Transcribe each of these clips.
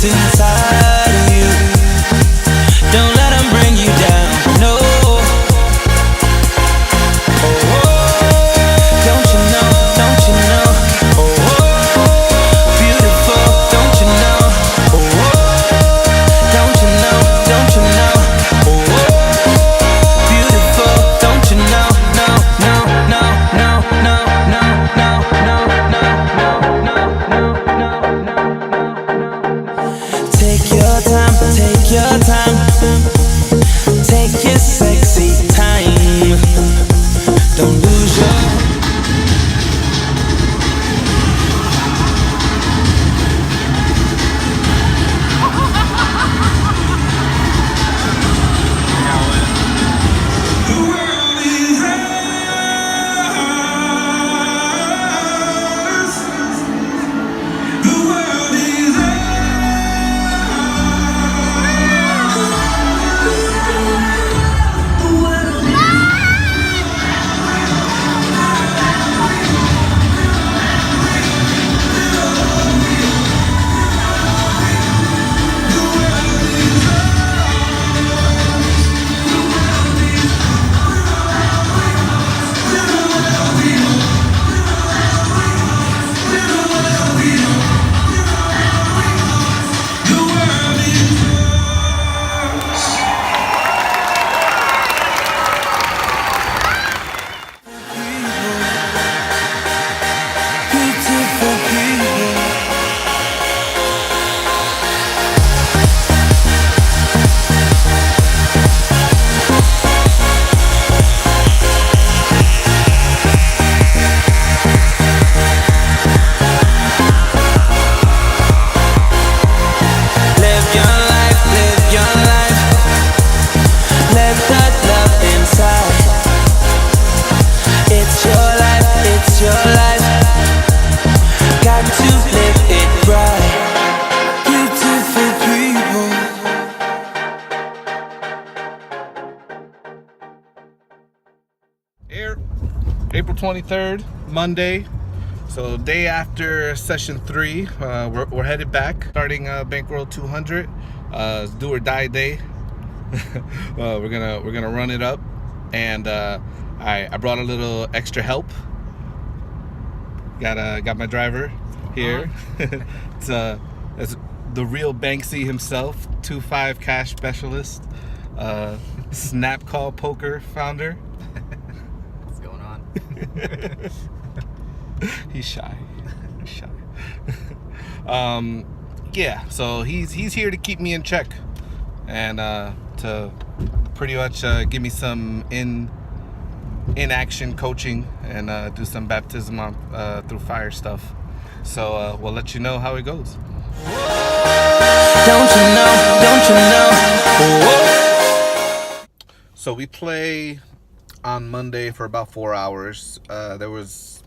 inside of you. Don't let them bring you down, no. Oh, don't you know, don't you know? Oh, beautiful, don't you know? Oh, don't you know, don't you know? Oh, beautiful, don't you know? No, no, no, no, no, no, no, no, no, no, no, no, no, no. Take your time, take your time. Take your sexy time. Don't lose your beautiful people. Live your life, live your life. Let that love inside. It's your life, it's your life. Got to live it right. Beautiful people. Air April 23rd, Monday. So day after session 3, we're headed back, starting Bankroll 200. It's do or die day. We're gonna run it up, and I brought a little extra help. Got my driver here. It's the real Banksy himself, 2-5 cash specialist, snap call poker founder. What's going on? He's shy. He's shy. Yeah, so he's here to keep me in check, and to pretty much give me some in action coaching, and do some baptism on through fire stuff. So we'll let you know how it goes. Don't you know, don't you know? Oh. So we play on Monday for about 4 hours. There was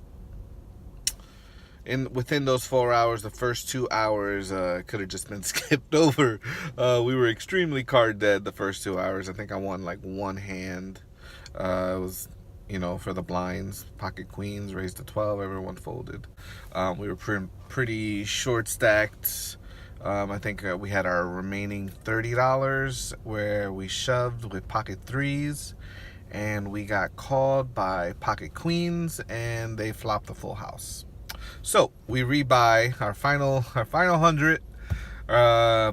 within those 4 hours, the first 2 hours could have just been skipped over. We were extremely card dead the first 2 hours. I think I won like one hand. It was, for the blinds, pocket queens raised to 12, everyone folded. We were pretty short stacked. I think we had our remaining $30 where we shoved with pocket threes, and we got called by pocket queens, and they flopped the full house. So we rebuy our final 100,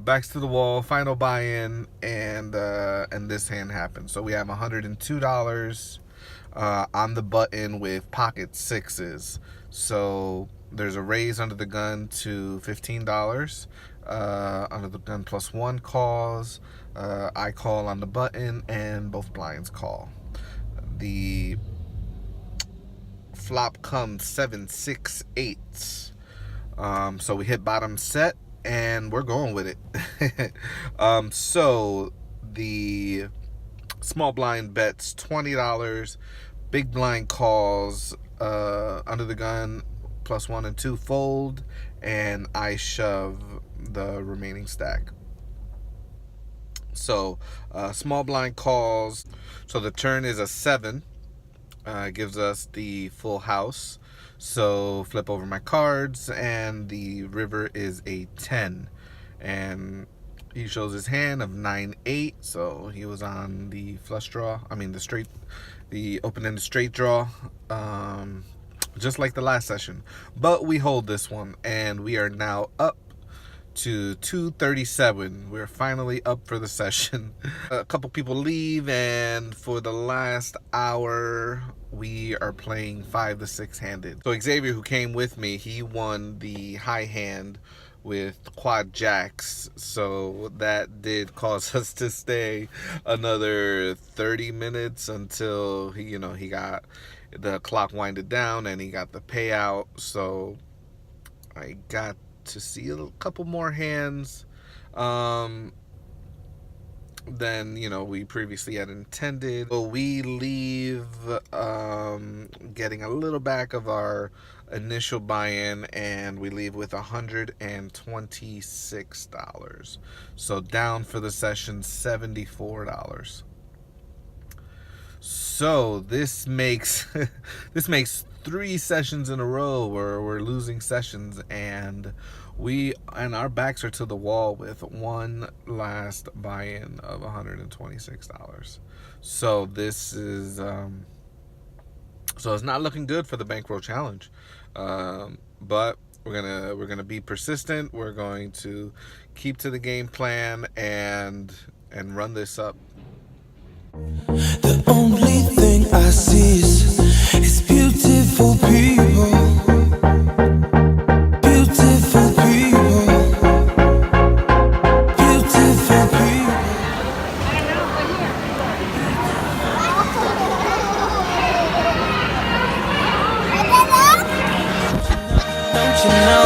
backs to the wall, final buy-in, and this hand happened. So we have $102 on the button with pocket sixes. So there's a raise under the gun to $15. Under the gun plus one calls. I call on the button, and both blinds call. The flop comes 7, 6, 8. So we hit bottom set, and we're going with it. So the small blind bets $20. Big blind calls. Under the gun plus 1 and 2 fold, and I shove the remaining stack. So small blind calls. So the turn is a 7. Gives us the full house. So flip over my cards, and the river is a 10. and he shows his hand of 9-8, so he was on the flush draw. I mean the open-ended straight draw, just like the last session. But we hold this one, and we are now up to 237. We're finally up for the session. A couple people leave, and for the last hour we are playing 5 to 6 handed. So Xavier, who came with me, he won the high hand with quad jacks, so that did cause us to stay another 30 minutes until he got the clock winded down and he got the payout. So I got to see a couple more hands than we previously had intended. So we leave getting a little back of our initial buy-in, and we leave with $126. So down for the session $74. So this makes 3 sessions in a row where we're losing sessions, and our backs are to the wall with one last buy-in of $126. So this is so it's not looking good for the Bankroll challenge, but we're gonna be persistent. We're going to keep to the game plan and run this up. The only thing I see is beautiful people. Beautiful people. Beautiful people. Don't you know?